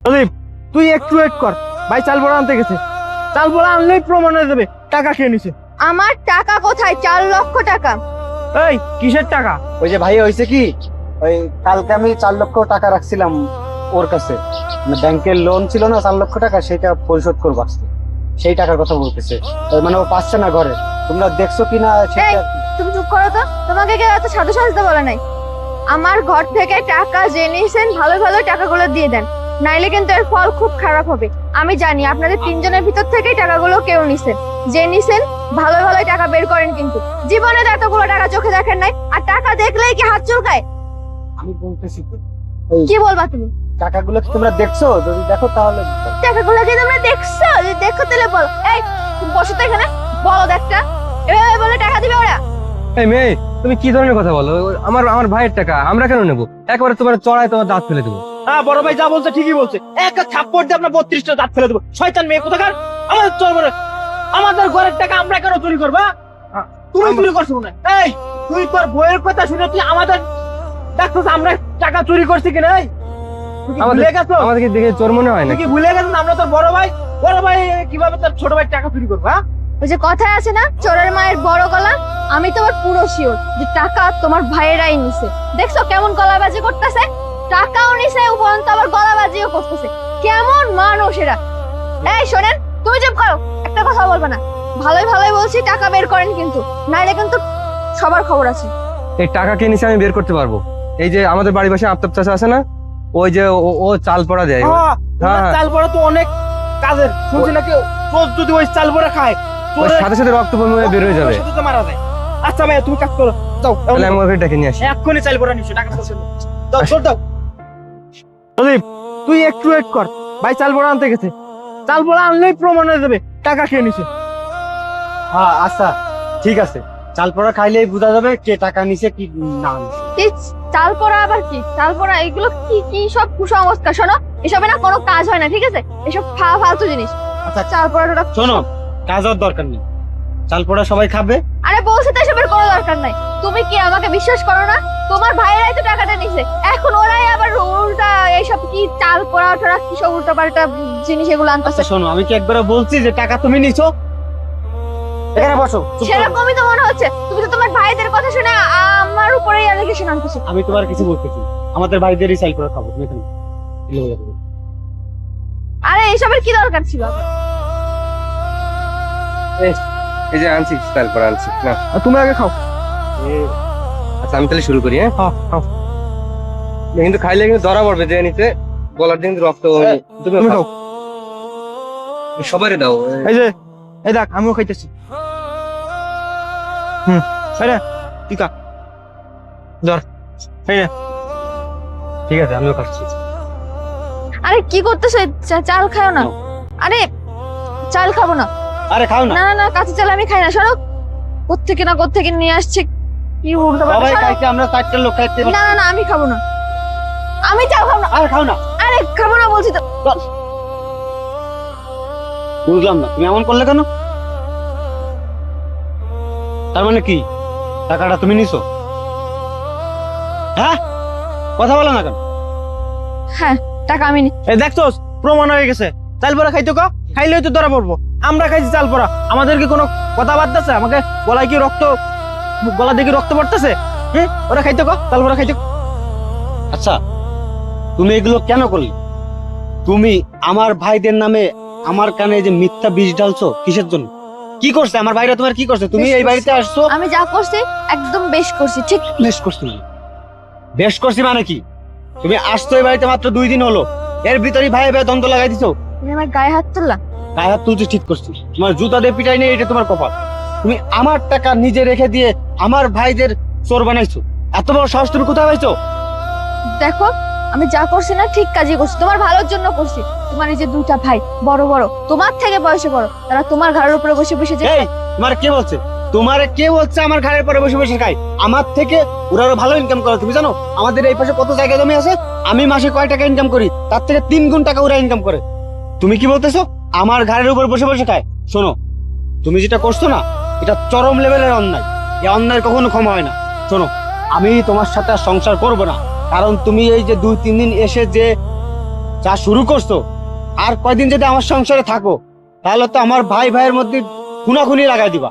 প্রদীপ, তুই একটু ওয়েট কর। ভাই চাল বড়া আনতে গেছে, চাল বড়া আনলেই প্রমাণ হয়ে যাবে টাকা খেয়ে নিছে। আমার টাকা কোথায়? 4 লক্ষ টাকা। এই কিসের টাকা? ওই যে ভাই হয়েছে কি, ওই কালকে আমি 4 লক্ষ টাকা রাখছিলাম ওর কাছে, মানে ব্যাংকের লোন ছিল না 4 লক্ষ টাকা, সেটা পরিশোধ করবো আজকে। সেই টাকার কথা বলতেছে, ওই মানে ও পাচ্ছে না ঘরে। তোমরা দেখছো কিনা এই সেটা। তুমি চুপ করো তো, তোমাকে কেউ এত সাধু সাজতে বলে নাই। আমার ঘর থেকে টাকা যে নিয়েছেন ভালো ভালো টাকাগুলো দিয়ে দেন, নাইলে কিন্তু এর ফল খুব খারাপ হবে। আমি জানি আপনাদের 3 জনের ভিতর থেকেই টাকাগুলো কেউ নিছেন। যে নিছেন ভালো ভালো টাকা বের করেন, কিন্তু জীবনে তো এতগুলো টাকা চোখে দেখেন নাই, আর টাকা দেখলেই কি হাত চুলকায়? আমি বলতেছি তো, কি বলবা তুমি? টাকাগুলো কি তোমরা দেখছো? যদি দেখো তাহলে টাকাগুলো কি তোমরা দেখছো? যদি দেখো তাহলে বলো। এই তুমি বসো তো এখানে, বলো দেখটা এভাবে বলে টাকা দিবে ওরা? এই মেয়ে, তুমি কি ধরনের কথা বলো? আমার আমার ভাইয়ের টাকা আমরা কেন নেবো? একবারে তোমার চড়ায় তোমার দাঁত ফেলে দেবো। হ্যাঁ বড় ভাই যা বলছে ঠিকই বলছে। একটা থাপ্পড় দিয়ে আপনার 32টা দাঁত ফেলে দেবো। শয়তান মেয়ে কোথাকার! আমাদের চলবে না, আমাদের ঘরের টাকা আমরা কেন চুরি করবা? তুমি চুরি করছো না? এই তুই তোর বইয়ের কথা শুনে তুই আমাদের দেখছো আমরা টাকা চুরি করছি কিনা? তুই কি ভুলে গেছো? আমাদেরকে দেখে চোর মনে হয় না? তুই কি ভুলে গেছো আমরা তোর বড় ভাই? বড় ভাই কিভাবে তোর ছোট ভাই টাকা চুরি করবা? ওই যে কথায় আছে না, চোরের মায়ের বড় গলা। আমি তোমার পুরো শিওর যে টাকা তোমার ভাইয়েরাই নিছে। দেখছো কেমন গলাবাজি করতেছে? টাকাও নিছে, উপরন্ত আবার গলাবাজিও করতেছে। কেমন মানুষ এরা! এই শোনেন, তুমি চুপ করো, একটা কথা বলবে না। ভালোই ভালোই বলছি, টাকা বের করেন, কিন্তু নাইলে কিন্তু সবার খবর আছে। এই টাকা কে নিচে আমি বের করতে পারবো। এই যে আমাদের বাড়ির পাশে আফতাব চাচা আছে না, ওই যে ও চাল পড়া দেয়। হ্যাঁ, হ্যাঁ। চাল বড়া তো অনেক কাজের। শুনছি নাকি রোজ যদি ওই চাল বড়া খায় ওর সাথে সাথে রক্ত বমি হয়ে বের হয়ে যাবে। সাথে তো মারা যায়। আচ্ছা ভাই তুমি কাজ করো, যাও তাহলে আমি ওকে ডেকে নিয়ে আসি। এক্ষুনি চাল বড়া নিছো টাকা পয়সা দাও, চল দাও। প্রদীপ, তুই একটু ওয়েট কর। ভাই চাল বড়া আনতে গেছে, চাল বড়া আনলেই প্রমাণ হয়ে যাবে টাকা খেয়ে নিছে। হ্যাঁ আচ্ছা ঠিক আছে, চাল পোড়া খাইলেই বোঝা যাবে কে টাকা নিছে কি না নিছে। কি চাল পড়া? আবার কি চাল পড়া? এগুলো কি কি সব কুসংস্কার? শোনো, এসবে না কোনো কাজ হয় না, ঠিক আছে? এসব ফালতু জিনিস। আচ্ছা চাল পড়াটা শোনো, কাজের দরকার নেই, চাল পোড়া সবাই খাবে। আরে বলছি তো এসবের কোনো দরকার নাই। তুমি কি আমাকে বিশ্বাস করো না? তোমার ভাইয়েরাই তো টাকাটা নিছে, এখন ওরাই আবার উল্টা এইসব কি চাল পড়া টোরা কি সব উল্টা পাল্টা জিনিস এগুলো আনতেছে। আচ্ছা শোনো, আমি কি একবারও বলছি যে টাকা তুমি নিছো? এখানে বসো, চুপ করো। সেরকমই তো মনে হচ্ছে। তুমি তো তোমার ভাইদের কথা শুনে আমার উপরেই অ্যালিগেশন আনতেছো। আমি তোমার কিছু বলতেছি, আমাদের ভাইদেরই চাল পোড়া খাবো, তুমি এখানে এলে হয়ে যাবে। আরে এইসবের কি দরকার ছিল? এই যে আনছি চাল পড়া আনছি না। আর তুমি আগে খাও। আচ্ছা আমি তাহলে শুরু করি। হ্যাঁ হ্যাঁ খাও। কিন্তু খাইলে কিন্তু ধরা পড়বে যে নিতে গলার দিয়ে কিন্তু রক্ত। তুমি খাও। সবারই দাও। এই যে এই দেখ আমিও খাইতেছি। আরে তুই খা, ধর। এই নে। ঠিক আছে আমিও খাচ্ছি। আরে কি করতেছো? চাল খাও না। আরে চাল খাবো না। আরে খাও না। না না না, কাঁচা চাল আমি খাই না। সরো, কোত্থেকে নিয়ে আসছে কি উল্টো পাল্টা। সবাই সরো। খাইতে, আমরা 4টা লোক খাইতে। না না না, আমি খাবো না, আমি চাল খাবো না। আরে খাও না। আরে খাবো না বলছি তো। বুঝলাম না তুমি এমন করলে কেন? তার মানে কি টাকাটা তুমি নিছো? হ্যাঁ, কথা বলো না কেন? হ্যাঁ, টাকা আমি নি। এই দেখছস প্রমাণ হয়ে গেছে। চাল পড়া খাইতো কা, খাইলেই তো ধরা পড়বো। আমরা খাইছি চাল পড়া, আমাদের কি কোনো কথা বার্তাছে? আমাকে গলায় কি রক্ত, গলা দিয়ে কি রক্ত পড়তেছে? ওরা খাইতো কা, চাল পড়া খাইতো। আচ্ছা তুমি এগুলো কেন করলে? তুমি আমার ভাইদের নামে আমার কানে যে মিথ্যা বিষ ঢালছো কিসের জন্য? কি করছে আমার ভাইরা? তোমার কি করছে? তুমি এই বাড়িতে আসছো। আমি যা করছি একদম বেশ করছি, ঠিক? বেশ করছি মানে? বেশ করছি মানে কি? তুমি আসছো এই বাড়িতে মাত্র 2 দিন হলো, এর ভিতরেই ভাই ভাই দ্বন্দ্ব লাগাই দিছো। তুমি আমার গায়ে হাত তুললা। গায়ে হাত তুলছি ঠিক করছি, তোমার জুতা দিয়ে পিটাই নেই, এটা তোমার কপাল। তুমি আমার টাকা নিজে রেখে দিয়ে আমার ভাইদের চোর বানাইছো। এত বড় সাহস তুমি কোথায় পাইছো? দেখো, আমি যা করছি না ঠিক কাজই করছি, তোমার ভালোর জন্য করছি। তোমার এই যে 2টা ভাই বড় বড়, তোমার থেকে বয়সে বড়, তারা তোমার ঘরের উপরে বসে বসে যে এই তোমার কে বলছে? তোমারে কে বলছে আমার ঘরের পরে বসে বসে খাই? আমার থেকে ওরা আরো ভালো ইনকাম করে। তুমি জানো আমাদের এই পাশে কত জায়গা জমি আছে? আমি মাসে কয় টাকা ইনকাম করি, তার থেকে 3 গুণ টাকা ওরা ইনকাম করে। তুমি কি বলতেছো আমার ঘরের উপর বসে বসে খায়? শোনো, তুমি যেটা করছো না, এটা চরম লেভেলের অন্যায়। এই অন্যায় কখনো ক্ষমা হয় না। শোনো, আমি তোমার সাথে আর সংসার করব না, কারণ তুমি এই যে 2-3 দিন এসে যে যা শুরু করছো, আর কয়দিন যদি আমার সংসারে থাকো তাহলে তো আমার ভাই ভাইয়ের মধ্যে খুনাখুনি লাগাই দিবা।